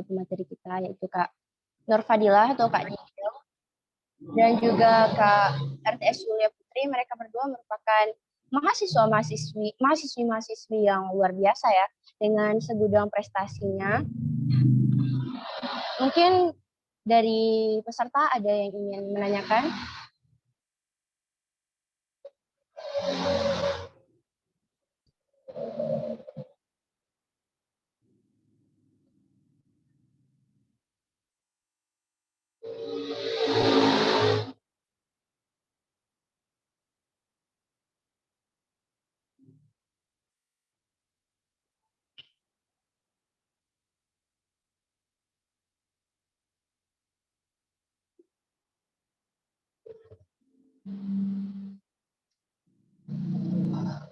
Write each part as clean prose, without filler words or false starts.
materi kita, yaitu Kak Nur Fadilah atau Kak Didil, dan juga Kak RTS Yulia Putri. Mereka berdua merupakan mahasiswi-mahasiswi yang luar biasa ya, dengan segudang prestasinya. Mungkin dari peserta ada yang ingin menanyakan?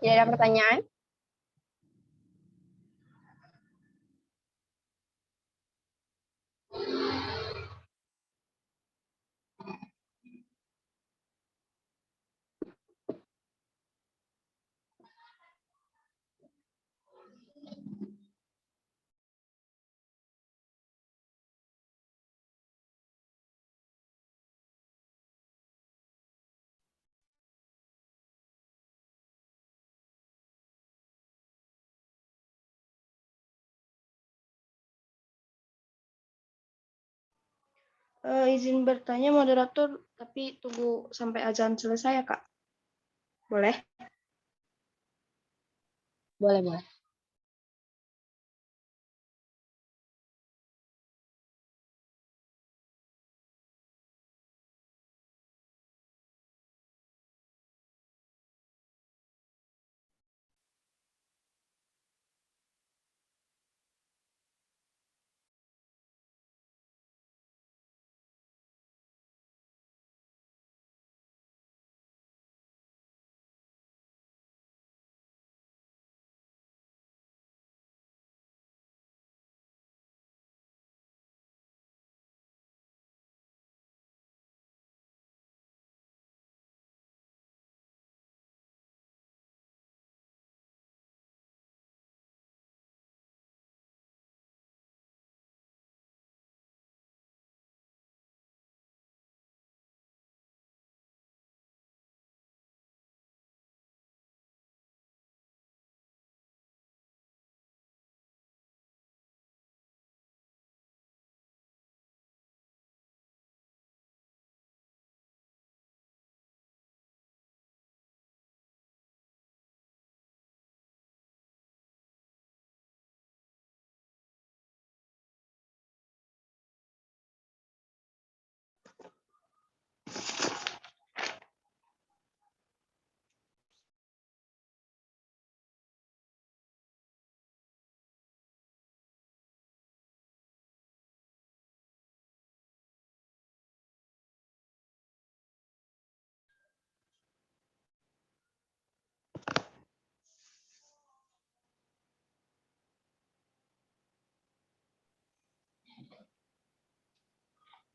Tidak ada pertanyaan? Izin bertanya moderator, tapi tunggu sampai azan selesai ya Kak? Boleh? Boleh.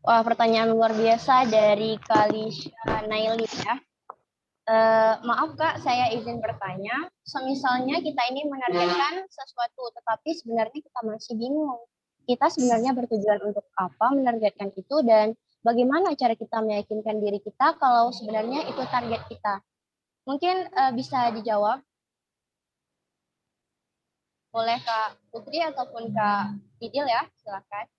Wah, pertanyaan luar biasa dari Kalisha Nailin ya. Maaf Kak, saya izin bertanya. Misalnya kita ini menargetkan sesuatu, tetapi sebenarnya kita masih bingung. Kita sebenarnya bertujuan untuk apa menargetkan itu, dan bagaimana cara kita meyakinkan diri kita kalau sebenarnya itu target kita. Mungkin bisa dijawab oleh Kak Putri ataupun Kak Didil ya, silakan.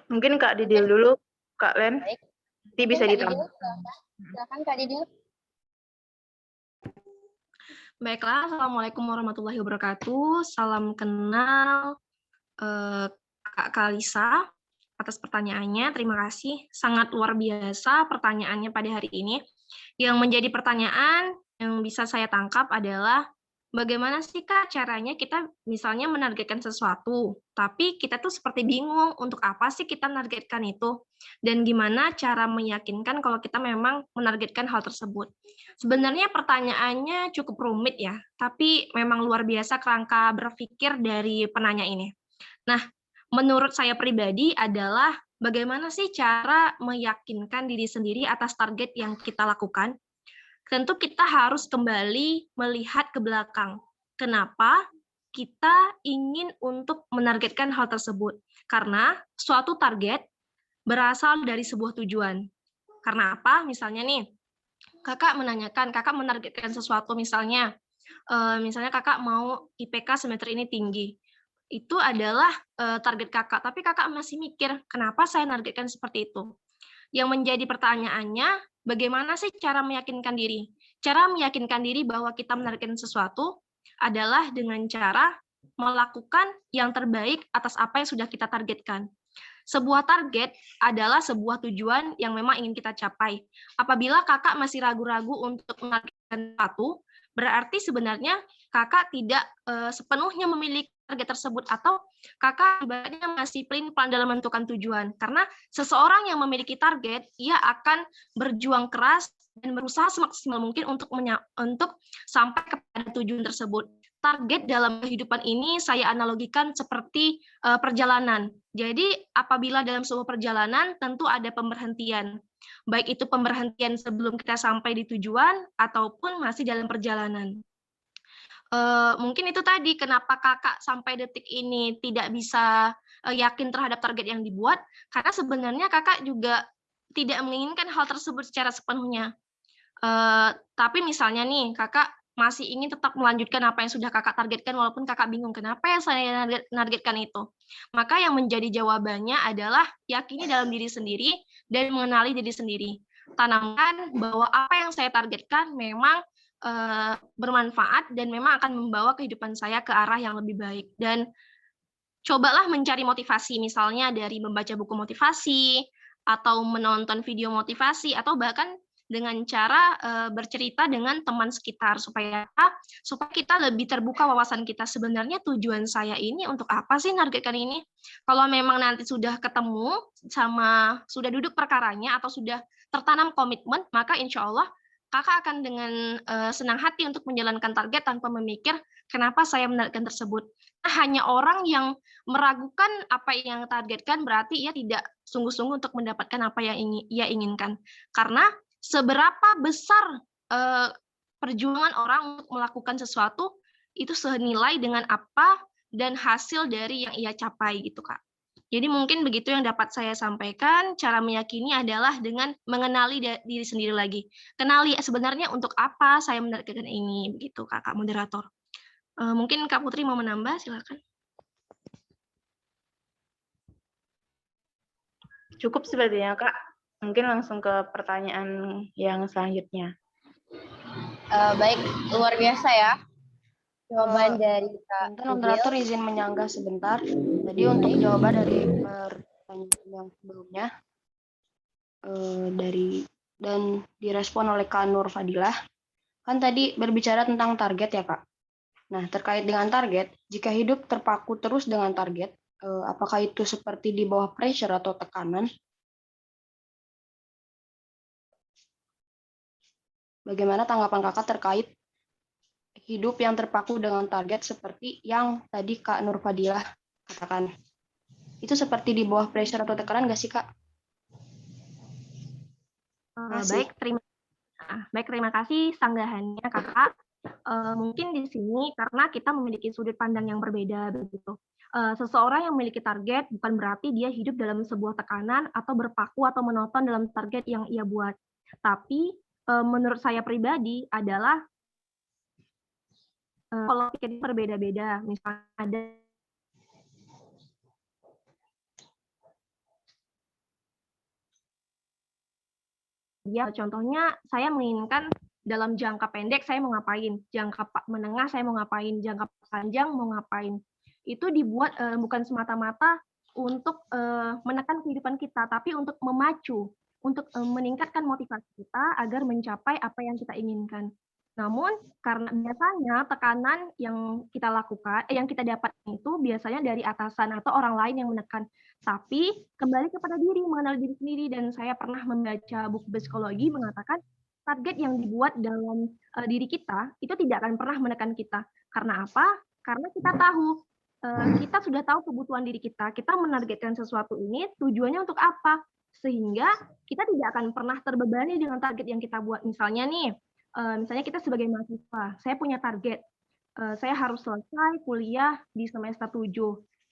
Mungkin Kak Didil dulu, Kak Len. Baik. Nanti bisa Kak Didil, ditambah. silakan Kak Didil. Baiklah, Assalamualaikum warahmatullahi wabarakatuh. Salam kenal Kak Kalisa atas pertanyaannya. Terima kasih. Sangat luar biasa pertanyaannya pada hari ini. Yang menjadi pertanyaan yang bisa saya tangkap adalah bagaimana sih Kak caranya kita misalnya menargetkan sesuatu, tapi kita tuh seperti bingung untuk apa sih kita menargetkan itu, dan gimana cara meyakinkan kalau kita memang menargetkan hal tersebut. Sebenarnya pertanyaannya cukup rumit ya, tapi memang luar biasa kerangka berpikir dari penanya ini. Nah, menurut saya pribadi adalah bagaimana sih cara meyakinkan diri sendiri atas target yang kita lakukan? Tentu kita harus kembali melihat ke belakang. Kenapa kita ingin untuk menargetkan hal tersebut? Karena suatu target berasal dari sebuah tujuan. Karena apa? Misalnya nih, kakak menanyakan, kakak menargetkan sesuatu misalnya kakak mau IPK semester ini tinggi. Itu adalah target kakak, tapi kakak masih mikir, kenapa saya nargetkan seperti itu? Yang menjadi pertanyaannya, bagaimana sih cara meyakinkan diri? Cara meyakinkan diri bahwa kita menargetkan sesuatu adalah dengan cara melakukan yang terbaik atas apa yang sudah kita targetkan. Sebuah target adalah sebuah tujuan yang memang ingin kita capai. Apabila kakak masih ragu-ragu untuk menargetkan sesuatu, berarti sebenarnya kakak tidak sepenuhnya memiliki target tersebut, atau kakak ibaratnya masih pelin-pelan dalam menentukan tujuan. Karena seseorang yang memiliki target, ia akan berjuang keras dan berusaha semaksimal mungkin untuk sampai kepada tujuan tersebut. Target dalam kehidupan ini saya analogikan seperti perjalanan. Jadi apabila dalam sebuah perjalanan tentu ada pemberhentian. Baik itu pemberhentian sebelum kita sampai di tujuan ataupun masih dalam perjalanan. Mungkin itu tadi kenapa kakak sampai detik ini tidak bisa yakin terhadap target yang dibuat, karena sebenarnya kakak juga tidak menginginkan hal tersebut secara sepenuhnya. Tapi misalnya nih, kakak masih ingin tetap melanjutkan apa yang sudah kakak targetkan walaupun kakak bingung, kenapa ya saya nargetkan itu? Maka yang menjadi jawabannya adalah yakini dalam diri sendiri dan mengenali diri sendiri. Tanamkan bahwa apa yang saya targetkan memang bermanfaat dan memang akan membawa kehidupan saya ke arah yang lebih baik. Dan cobalah mencari motivasi, misalnya dari membaca buku motivasi, atau menonton video motivasi, atau bahkan dengan cara bercerita dengan teman sekitar supaya kita lebih terbuka wawasan kita, sebenarnya tujuan saya ini untuk apa sih nargetkan ini. Kalau memang nanti sudah ketemu sama sudah duduk perkaranya atau sudah tertanam komitmen, maka insya Allah kakak akan dengan senang hati untuk menjalankan target tanpa memikir kenapa saya menargetkan tersebut. Nah, hanya orang yang meragukan apa yang targetkan berarti ia tidak sungguh-sungguh untuk mendapatkan apa yang ia inginkan. Karena seberapa besar perjuangan orang untuk melakukan sesuatu itu senilai dengan apa dan hasil dari yang ia capai gitu, Kak. Jadi mungkin begitu yang dapat saya sampaikan. Cara meyakini adalah dengan mengenali diri sendiri lagi. Kenali sebenarnya untuk apa saya menargetkan ini, begitu Kakak moderator. Mungkin Kak Putri mau menambah, silakan. Cukup sepertinya, Kak. Mungkin langsung ke pertanyaan yang selanjutnya. Baik, luar biasa ya jawaban dari Kak Moderator izin menyanggah sebentar. Jadi untuk jawaban dari pertanyaan yang sebelumnya dan direspon oleh Kak Nur Fadilah, kan tadi berbicara tentang target ya, Kak. Nah, terkait dengan target, jika hidup terpaku terus dengan target, apakah itu seperti di bawah pressure atau tekanan? Bagaimana tanggapan Kakak terkait hidup yang terpaku dengan target seperti yang tadi Kak Nur Fadilah katakan? Itu seperti di bawah pressure atau tekanan nggak sih, Kak? Baik, terima kasih sanggahannya Kakak. Mungkin di sini karena kita memiliki sudut pandang yang berbeda begitu. Seseorang yang memiliki target bukan berarti dia hidup dalam sebuah tekanan atau berpaku atau menonton dalam target yang ia buat. Tapi menurut saya pribadi adalah kalau pikir berbeda-beda, misalnya ada contohnya saya menginginkan dalam jangka pendek saya mau ngapain, jangka menengah saya mau ngapain, jangka panjang mau ngapain. Itu dibuat bukan semata-mata untuk menekan kehidupan kita, tapi untuk memacu, untuk meningkatkan motivasi kita agar mencapai apa yang kita inginkan. Namun karena biasanya tekanan yang kita lakukan, yang kita dapatkan itu biasanya dari atasan atau orang lain yang menekan. Tapi kembali kepada diri, mengenal diri sendiri, dan saya pernah membaca buku psikologi mengatakan target yang dibuat dalam diri kita itu tidak akan pernah menekan kita. Karena apa? Karena kita tahu, kita sudah tahu kebutuhan diri kita menargetkan sesuatu ini tujuannya untuk apa, sehingga kita tidak akan pernah terbebani dengan target yang kita buat. Misalnya nih, misalnya kita sebagai mahasiswa, saya punya target, saya harus selesai kuliah di semester 7.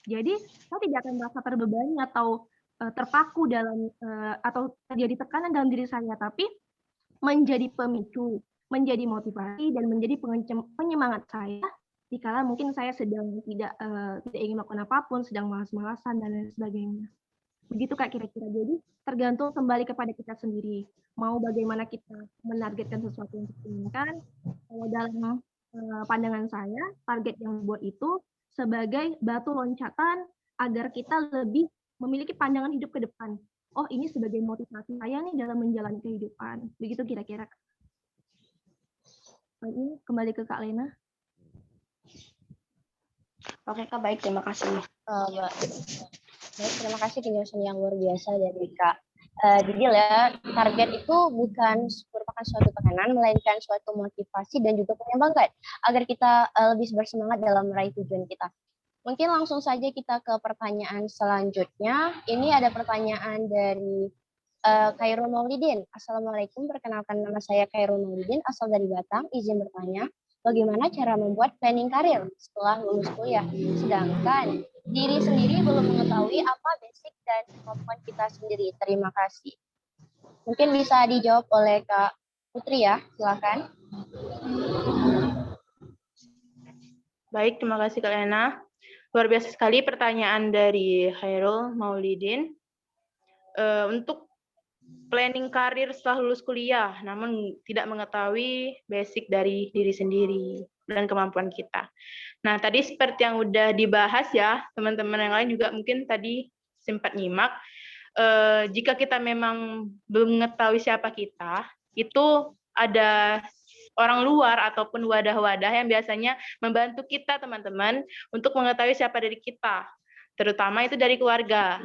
Jadi saya tidak akan merasa terbebani atau terpaku dalam atau terjadi tekanan dalam diri saya, tapi menjadi pemicu, menjadi motivasi, dan menjadi penyemangat saya dikala mungkin saya sedang tidak ingin melakukan apapun, sedang malas-malasan dan lain sebagainya. Begitu Kak kira-kira. Jadi tergantung kembali kepada kita sendiri. Mau bagaimana kita menargetkan sesuatu yang kita inginkan. Kalau dalam pandangan saya, target yang dibuat itu sebagai batu loncatan agar kita lebih memiliki pandangan hidup ke depan. Oh, ini sebagai motivasi saya nih dalam menjalani kehidupan. Begitu kira-kira. Ini kembali ke Kak Lena. Oke Kak, baik, terima kasih. Baik, terima kasih penjelasan yang luar biasa dari Kak Didil ya. Target itu bukan merupakan suatu tekanan, melainkan suatu motivasi dan juga penyemangat agar kita lebih bersemangat dalam meraih tujuan kita. Mungkin langsung saja kita ke pertanyaan selanjutnya. Ini ada pertanyaan dari Khairul Maulidin. Assalamualaikum, perkenalkan nama saya Khairul Maulidin, asal dari Batam. Izin bertanya, bagaimana cara membuat planning karir setelah lulus kuliah? Sedangkan diri sendiri belum mengetahui apa basic dan kemampuan kita sendiri. Terima kasih. Mungkin bisa dijawab oleh Kak Putri ya, silakan. Baik, terima kasih Kak Lena. Luar biasa sekali pertanyaan dari Khairul Maulidin. Untuk planning karir setelah lulus kuliah, namun tidak mengetahui basic dari diri sendiri dan kemampuan kita. Nah, tadi seperti yang udah dibahas ya, teman-teman yang lain juga mungkin tadi sempat nyimak. Jika kita memang belum mengetahui siapa kita, itu ada orang luar ataupun wadah-wadah yang biasanya membantu kita, teman-teman, untuk mengetahui siapa diri kita. Terutama itu dari keluarga.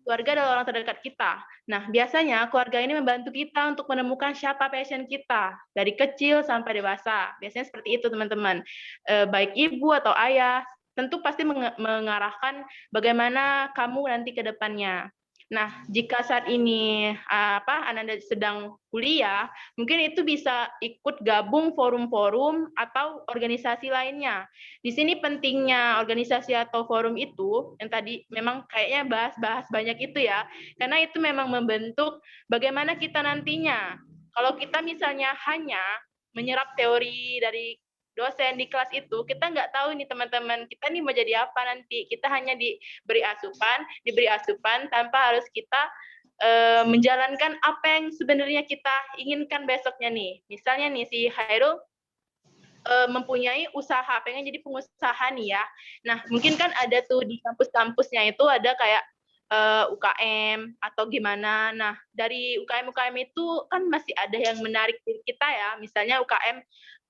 Keluarga adalah orang terdekat kita. Nah, biasanya keluarga ini membantu kita untuk menemukan siapa passion kita dari kecil sampai dewasa. Biasanya seperti itu, teman-teman. Baik ibu atau ayah, tentu pasti mengarahkan bagaimana kamu nanti ke depannya. Nah, jika saat ini Ananda sedang kuliah, mungkin itu bisa ikut gabung forum-forum atau organisasi lainnya. Di sini pentingnya organisasi atau forum itu, yang tadi memang kayaknya bahas banyak itu ya, karena itu memang membentuk bagaimana kita nantinya. Kalau kita misalnya hanya menyerap teori dari dosen di kelas itu, kita nggak tahu nih teman-teman, kita nih mau jadi apa nanti. Kita hanya diberi asupan tanpa harus kita menjalankan apa yang sebenarnya kita inginkan besoknya nih. Misalnya nih si Khairul mempunyai usaha, pengen jadi pengusaha nih ya. Nah, mungkin kan ada tuh di kampus-kampusnya itu ada kayak UKM atau gimana. Nah, dari UKM-UKM itu kan masih ada yang menarik diri kita ya. Misalnya UKM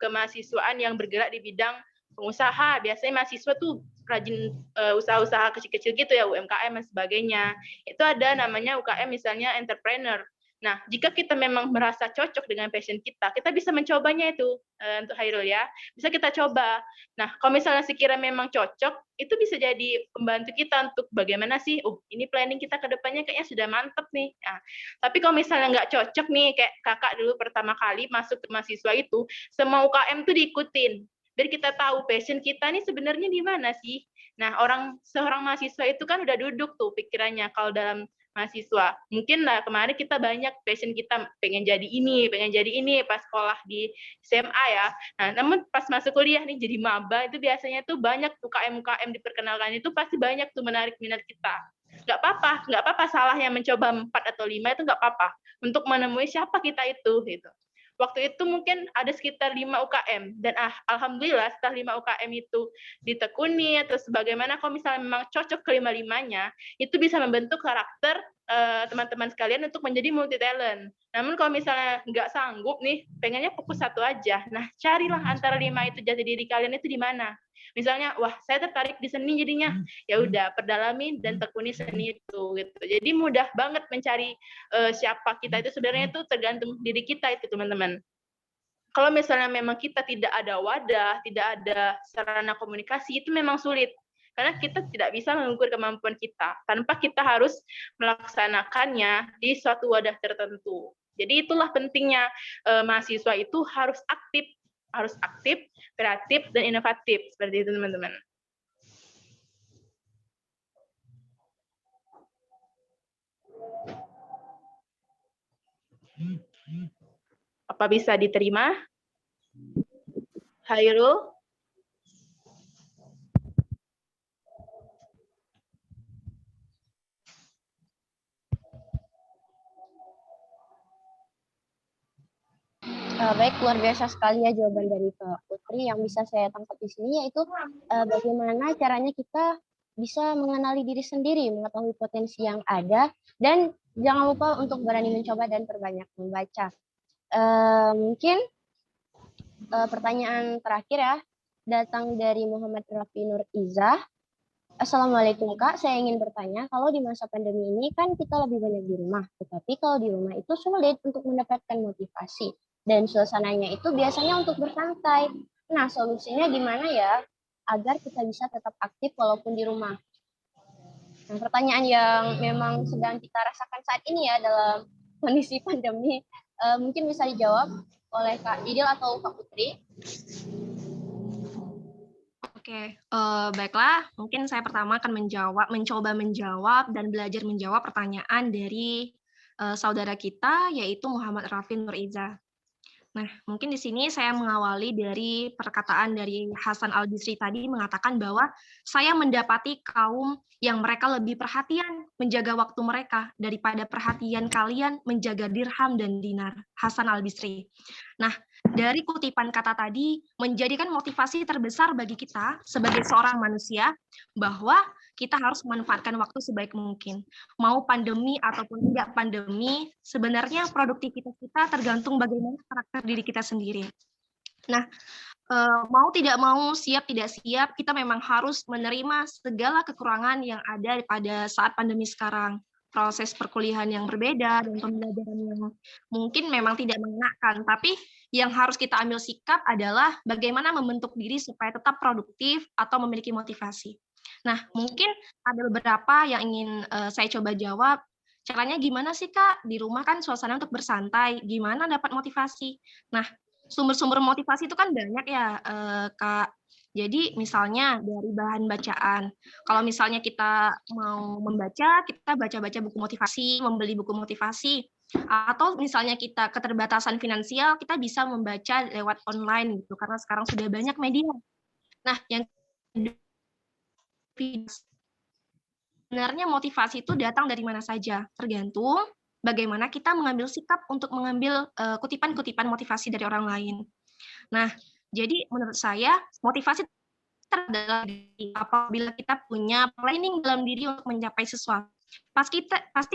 kemahasiswaan yang bergerak di bidang pengusaha. Biasanya mahasiswa tuh rajin usaha-usaha kecil-kecil gitu ya, UMKM dan sebagainya. Itu ada namanya UKM misalnya entrepreneur. Nah, jika kita memang merasa cocok dengan passion kita, kita bisa mencobanya itu untuk Khairul ya. Bisa kita coba. Nah, kalau misalnya sekira memang cocok, itu bisa jadi pembantu kita untuk bagaimana sih, ini planning kita ke depannya kayaknya sudah mantep nih. Nah, tapi kalau misalnya nggak cocok nih, kayak kakak dulu pertama kali masuk ke mahasiswa itu, semua UKM tuh diikutin. Biar kita tahu passion kita nih sebenarnya di mana sih. Nah, seorang mahasiswa itu kan udah duduk tuh pikirannya kalau dalam mahasiswa. Mungkin lah kemarin kita banyak passion kita pengen jadi ini pas sekolah di SMA ya. Nah, namun pas masuk kuliah nih jadi maba itu biasanya tuh banyak UKM diperkenalkan itu pasti banyak tuh menarik minat kita. Nggak apa-apa salahnya mencoba 4 atau 5 itu nggak apa-apa untuk menemui siapa kita itu gitu. waktu itu mungkin ada sekitar 5 UKM, dan alhamdulillah setelah 5 UKM itu ditekuni, terus bagaimana kalau misalnya memang cocok kelima-limanya, itu bisa membentuk karakter teman-teman sekalian untuk menjadi multi talent. Namun kalau misalnya nggak sanggup nih, pengennya fokus satu aja. Nah, carilah antara 5 itu jati diri kalian itu di mana. Misalnya, wah saya tertarik di seni jadinya, ya udah perdalami dan tekuni seni itu gitu. Jadi mudah banget mencari siapa kita itu sebenarnya itu tergantung diri kita itu teman-teman. Kalau misalnya memang kita tidak ada wadah, tidak ada sarana komunikasi, itu memang sulit. Karena kita tidak bisa mengukur kemampuan kita tanpa kita harus melaksanakannya di suatu wadah tertentu. Jadi itulah pentingnya mahasiswa itu harus aktif, kreatif, dan inovatif. Seperti itu teman-teman. Apa bisa diterima? Hairul? Baik, luar biasa sekali ya jawaban dari Kak Putri. Yang bisa saya tangkap di sini yaitu bagaimana caranya kita bisa mengenali diri sendiri, mengetahui potensi yang ada, dan jangan lupa untuk berani mencoba dan perbanyak membaca. Mungkin pertanyaan terakhir ya, datang dari Muhammad Rafi Nur Izzah. Assalamualaikum Kak, saya ingin bertanya, kalau di masa pandemi ini kan kita lebih banyak di rumah, tetapi kalau di rumah itu sulit untuk mendapatkan motivasi, dan suasananya itu biasanya untuk bersantai. Nah, solusinya gimana ya, agar kita bisa tetap aktif walaupun di rumah? Nah, pertanyaan yang memang sedang kita rasakan saat ini ya, dalam kondisi pandemi, mungkin bisa dijawab oleh Kak Didil atau Kak Putri. Oke, baiklah. Mungkin saya pertama akan mencoba menjawab dan belajar menjawab pertanyaan dari saudara kita, yaitu Muhammad Rafi Nur Izzah. Nah, mungkin di sini saya mengawali dari perkataan dari Hasan Al-Bisri tadi mengatakan bahwa saya mendapati kaum yang mereka lebih perhatian menjaga waktu mereka daripada perhatian kalian menjaga dirham dan dinar. Hasan Al-Bisri. Nah, dari kutipan kata tadi menjadikan motivasi terbesar bagi kita sebagai seorang manusia bahwa kita harus memanfaatkan waktu sebaik mungkin. Mau pandemi ataupun tidak pandemi, sebenarnya produktivitas kita tergantung bagaimana karakter diri kita sendiri. Nah, mau tidak mau, siap tidak siap, kita memang harus menerima segala kekurangan yang ada pada saat pandemi sekarang. Proses perkuliahan yang berbeda dan pembelajaran yang mungkin memang tidak mengenakan, tapi yang harus kita ambil sikap adalah bagaimana membentuk diri supaya tetap produktif atau memiliki motivasi. Nah, mungkin ada beberapa yang ingin saya coba jawab. Caranya gimana sih, Kak? Di rumah kan suasana untuk bersantai. Gimana dapat motivasi? Nah, sumber-sumber motivasi itu kan banyak ya, Kak. Jadi misalnya dari bahan bacaan. Kalau misalnya kita mau membaca, kita baca-baca buku motivasi, membeli buku motivasi. Atau misalnya kita keterbatasan finansial, kita bisa membaca lewat online gitu, karena sekarang sudah banyak media. Nah, yang sebenarnya motivasi itu datang dari mana saja, tergantung bagaimana kita mengambil sikap untuk mengambil kutipan-kutipan motivasi dari orang lain. Nah, jadi menurut saya motivasi adalah apabila kita punya planning dalam diri untuk mencapai sesuatu. Pasti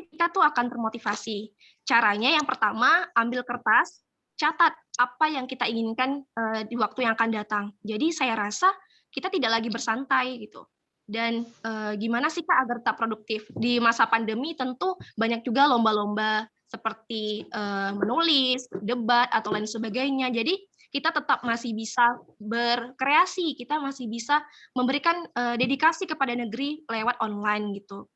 kita tuh akan termotivasi. Caranya yang pertama, ambil kertas, catat apa yang kita inginkan di waktu yang akan datang. Jadi saya rasa kita tidak lagi bersantai gitu. Dan gimana sih Kak agar tetap produktif? Di masa pandemi tentu banyak juga lomba-lomba seperti menulis, debat, atau lain sebagainya. Jadi kita tetap masih bisa berkreasi, kita masih bisa memberikan dedikasi kepada negeri lewat online gitu.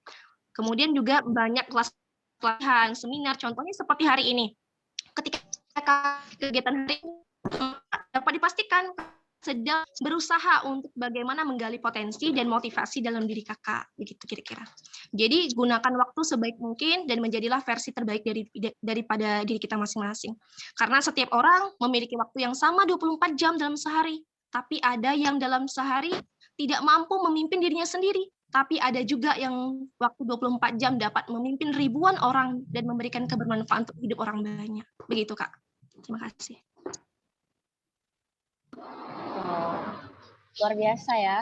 Kemudian juga banyak kelas pelatihan, seminar, contohnya seperti hari ini. Ketika kegiatan hari ini dapat dipastikan sedang berusaha untuk bagaimana menggali potensi dan motivasi dalam diri kakak, begitu kira-kira. Jadi gunakan waktu sebaik mungkin dan menjadilah versi terbaik daripada diri kita masing-masing. Karena setiap orang memiliki waktu yang sama 24 jam dalam sehari, tapi ada yang dalam sehari tidak mampu memimpin dirinya sendiri, tapi ada juga yang waktu 24 jam dapat memimpin ribuan orang dan memberikan kebermanfaatan untuk hidup orang banyak. Begitu, Kak. Terima kasih. Luar biasa ya.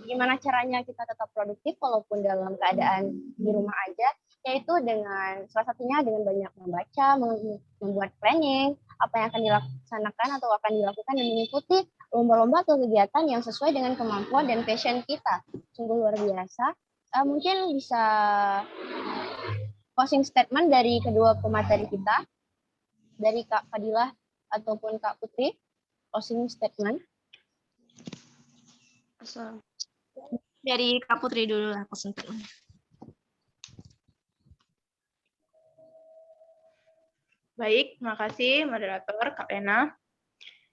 Gimana caranya kita tetap produktif walaupun dalam keadaan di rumah aja, yaitu dengan salah satunya dengan banyak membaca, membuat planning, apa yang akan dilaksanakan atau akan dilakukan dan mengikuti lomba-lomba atau kegiatan yang sesuai dengan kemampuan dan passion kita. Sungguh luar biasa. Mungkin bisa closing statement dari kedua pemateri kita, dari Kak Fadilah ataupun Kak Putri, closing statement. Dari Kak Putri dulu lah, konsentrasi. Baik, terima kasih moderator Kak Lena.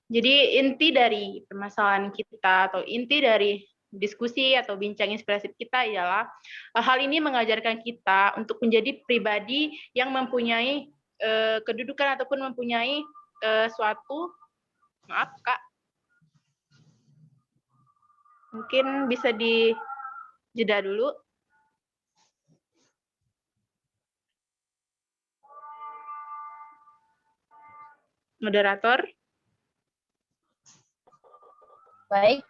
Jadi inti dari permasalahan kita atau inti dari diskusi atau bincang inspirasi kita ialah hal ini mengajarkan kita untuk menjadi pribadi yang mempunyai kedudukan ataupun mempunyai suatu, maaf Kak, mungkin bisa dijeda dulu. Moderator, Baik,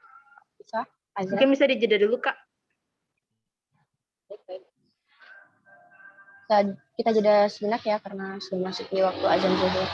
bisa. Azra. mungkin bisa dijeda dulu Kak. Baik. Kita jeda sejenak ya karena sudah masuk di waktu azan zuhur.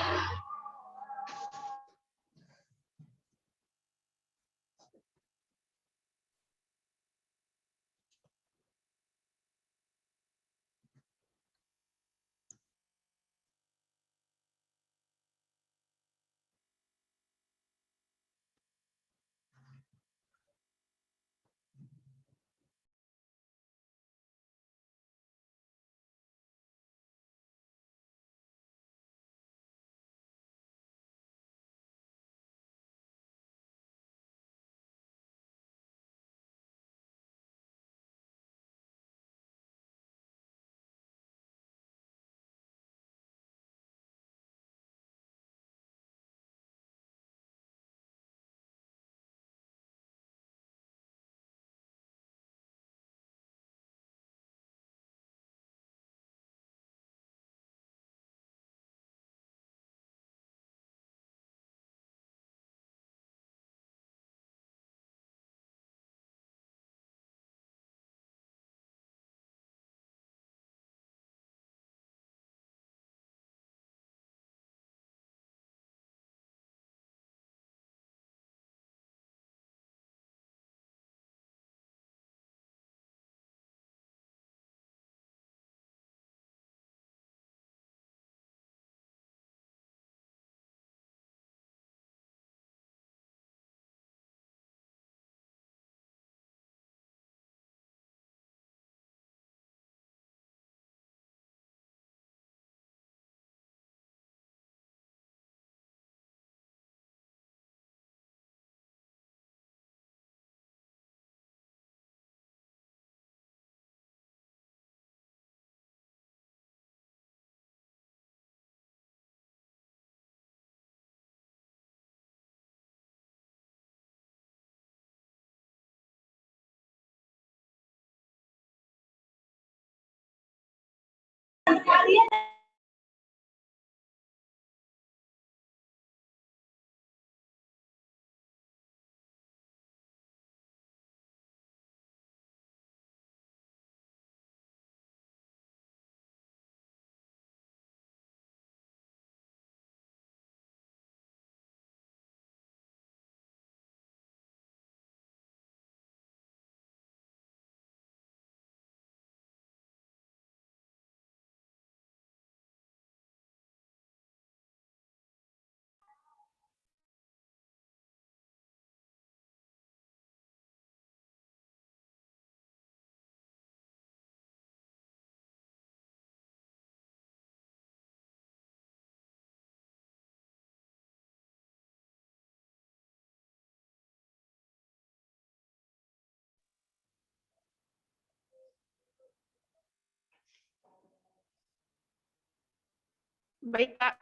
Baik Kak,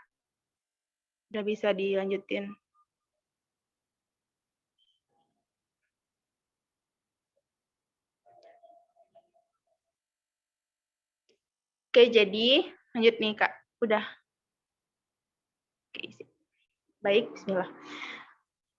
udah bisa dilanjutin. Oke, jadi lanjut nih Kak. Udah. Baik, bismillah.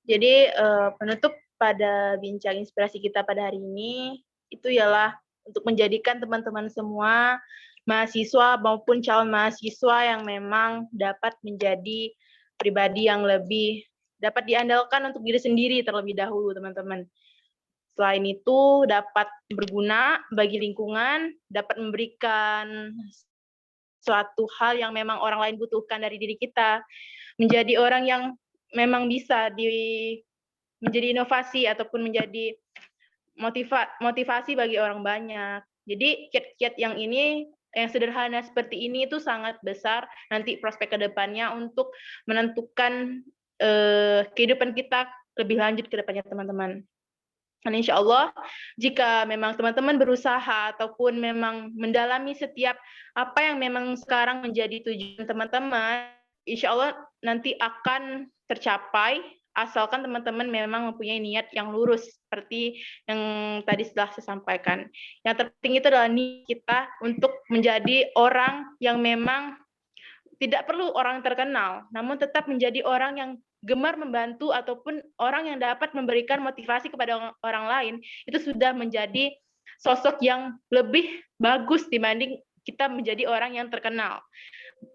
Jadi penutup pada bincang inspirasi kita pada hari ini itu ialah untuk menjadikan teman-teman semua mahasiswa maupun calon mahasiswa yang memang dapat menjadi pribadi yang lebih dapat diandalkan untuk diri sendiri terlebih dahulu, teman-teman. Selain itu dapat berguna bagi lingkungan, dapat memberikan suatu hal yang memang orang lain butuhkan dari diri kita, menjadi orang yang memang bisa menjadi inovasi ataupun menjadi motivasi bagi orang banyak. Jadi kiat-kiat yang ini, yang sederhana seperti ini itu sangat besar nanti prospek ke depannya untuk menentukan kehidupan kita lebih lanjut ke depannya, teman-teman. Dan insya Allah, jika memang teman-teman berusaha ataupun memang mendalami setiap apa yang memang sekarang menjadi tujuan teman-teman, insya Allah nanti akan tercapai, asalkan teman-teman memang mempunyai niat yang lurus, seperti yang tadi sudah saya sampaikan. Yang terpenting itu adalah niat kita untuk menjadi orang yang memang tidak perlu orang terkenal, namun tetap menjadi orang yang gemar membantu ataupun orang yang dapat memberikan motivasi kepada orang lain, itu sudah menjadi sosok yang lebih bagus dibanding kita menjadi orang yang terkenal.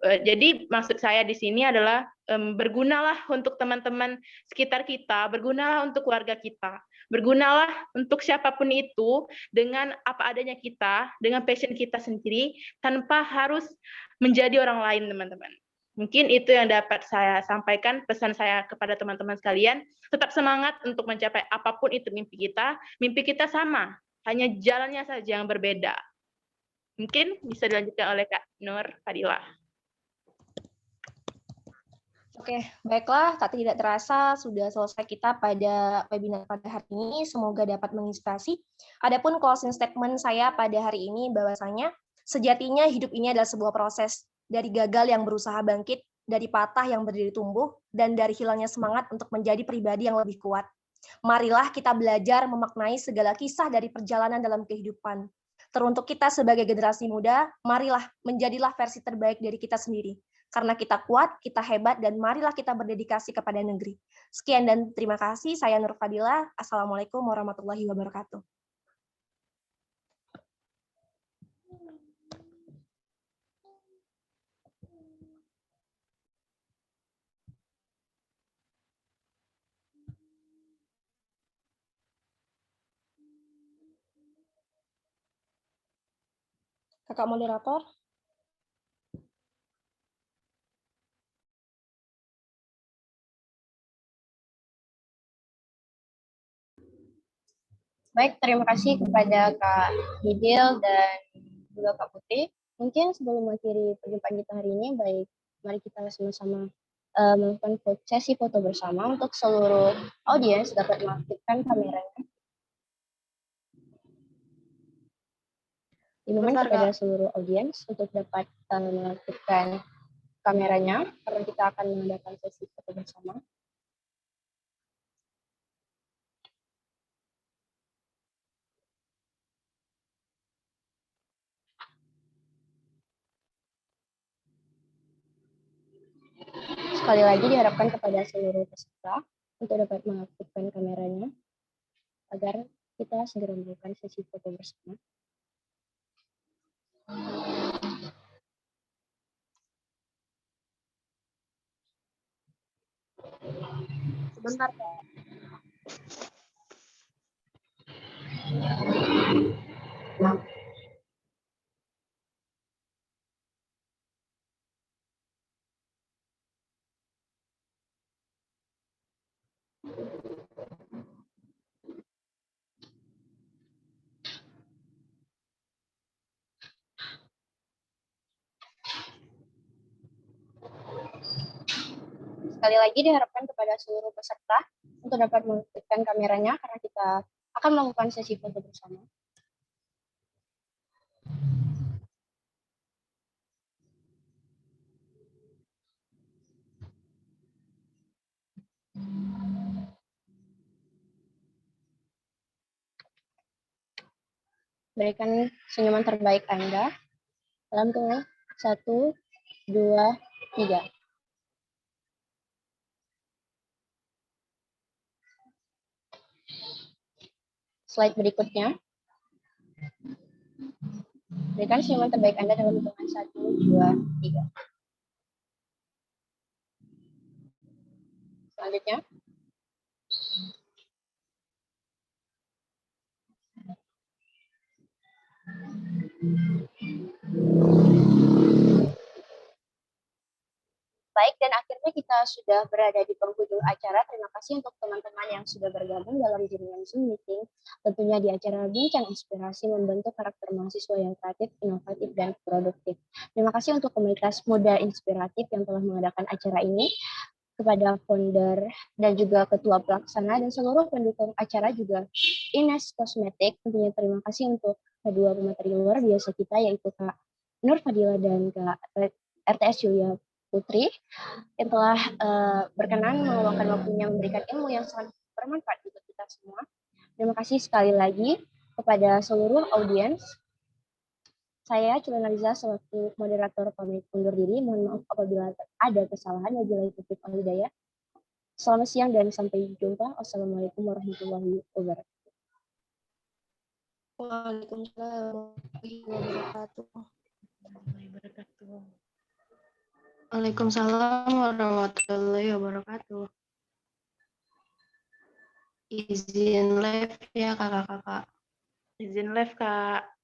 Jadi maksud saya di sini adalah bergunalah untuk teman-teman sekitar kita, bergunalah untuk keluarga kita, bergunalah untuk siapapun itu dengan apa adanya kita, dengan passion kita sendiri, tanpa harus menjadi orang lain, teman-teman. Mungkin itu yang dapat saya sampaikan, pesan saya kepada teman-teman sekalian. Tetap semangat untuk mencapai apapun itu mimpi kita sama, hanya jalannya saja yang berbeda. Mungkin bisa dilanjutkan oleh Kak Nur Fadilah. Oke, baiklah, tak tidak terasa sudah selesai kita pada webinar pada hari ini. Semoga dapat menginspirasi. Adapun closing statement saya pada hari ini bahwasanya sejatinya hidup ini adalah sebuah proses dari gagal yang berusaha bangkit, dari patah yang berdiri tumbuh, dan dari hilangnya semangat untuk menjadi pribadi yang lebih kuat. Marilah kita belajar memaknai segala kisah dari perjalanan dalam kehidupan. Teruntuk kita sebagai generasi muda, marilah menjadilah versi terbaik dari kita sendiri. Karena kita kuat, kita hebat, dan marilah kita berdedikasi kepada negeri. Sekian dan terima kasih. Saya Nur Fadilah. Assalamualaikum warahmatullahi wabarakatuh. Kakak moderator. Baik, terima kasih kepada Kak Hidil dan juga Kak Putri. Mungkin sebelum mengakhiri perjumpaan kita hari ini, mari kita sama-sama melakukan sesi foto bersama untuk seluruh audiens dapat mengaktifkan kameranya. Dimohon kepada seluruh audiens untuk dapat mengaktifkan kameranya, karena kita akan mengadakan sesi foto bersama. Sekali lagi diharapkan kepada seluruh peserta untuk dapat mengaktifkan kameranya agar kita segera melakukan sesi foto bersama. Sebentar, Kak. Sekali lagi diharapkan kepada seluruh peserta untuk dapat mengaktifkan kameranya karena kita akan melakukan sesi foto bersama. Berikan senyuman terbaik Anda. Dalam hitungan 1, 2, 3. slide berikutnya. Berikan senyuman terbaik Anda dalam hitungan 1, 2, 3. Selanjutnya. Baik, dan akhirnya kita sudah berada di penghujung acara. Terima kasih untuk teman-teman yang sudah bergabung dalam jaringan Zoom meeting. Tentunya di acara Bincang Inspirasi membentuk karakter mahasiswa yang kreatif, inovatif, dan produktif. Terima kasih untuk komunitas Muda Inspiratif yang telah mengadakan acara ini, kepada founder dan juga ketua pelaksana dan seluruh pendukung acara juga Ines Kosmetik. Tentunya terima kasih untuk kedua pemateri luar biasa kita, yaitu Kak Nur Fadila dan Kak RTS Julia Putri, yang telah berkenan meluangkan waktunya memberikan ilmu yang sangat bermanfaat untuk kita semua. Terima kasih sekali lagi kepada seluruh audiens. Saya Cilena Liza selaku moderator pamit undur diri. Mohon maaf apabila ada kesalahan. Wabillahi taufiq wal hidayah. Selamat siang dan sampai jumpa. Wassalamualaikum warahmatullahi wabarakatuh. Waalaikumsalam warahmatullahi wabarakatuh. Waalaikumsalam warahmatullahi wabarakatuh. Izin live ya kakak-kakak. Izin live, Kak.